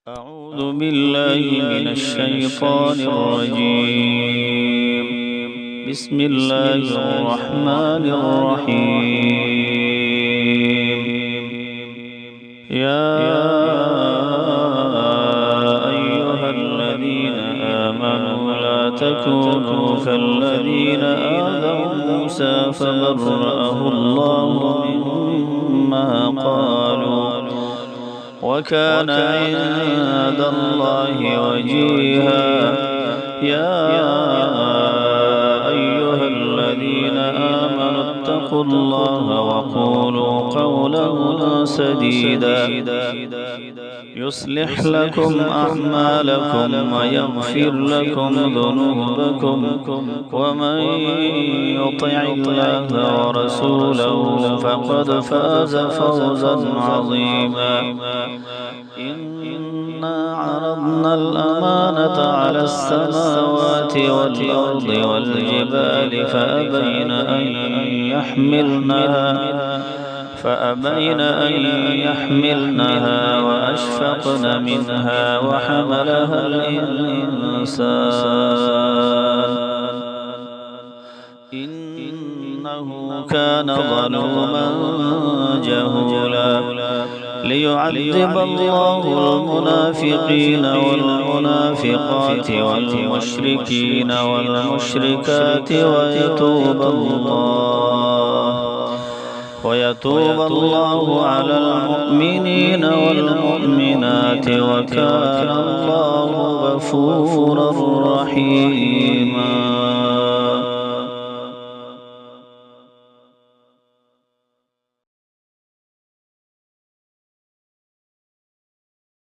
أعوذ بالله من الشيطان الرجيم. بسم الله الرحمن الرحيم. يا أيها الذين آمنوا لا تكونوا كالذين آذوا موسى فبرأه الله مما قالوا وكان عند الله وجيها. يا أيها الذين آمنوا اتقوا الله وقولوا قولا سديدا يصلح لكم أعمالكم ويغفر لكم ذنوبكم ومن يطع الله ورسوله فقد فاز فوزا عظيما. إنا عرضنا الأمانة على السماوات والأرض والجبال فأبين أن يحملنها وأشفقن منها وحملها الإنسان إنه كان ظلوما جهولا. ليعذب الله المنافقين والمنافقات والمشركين والمشركات ويتوب الله على المؤمنين والمؤمنات وكان الله غفورا رحيما.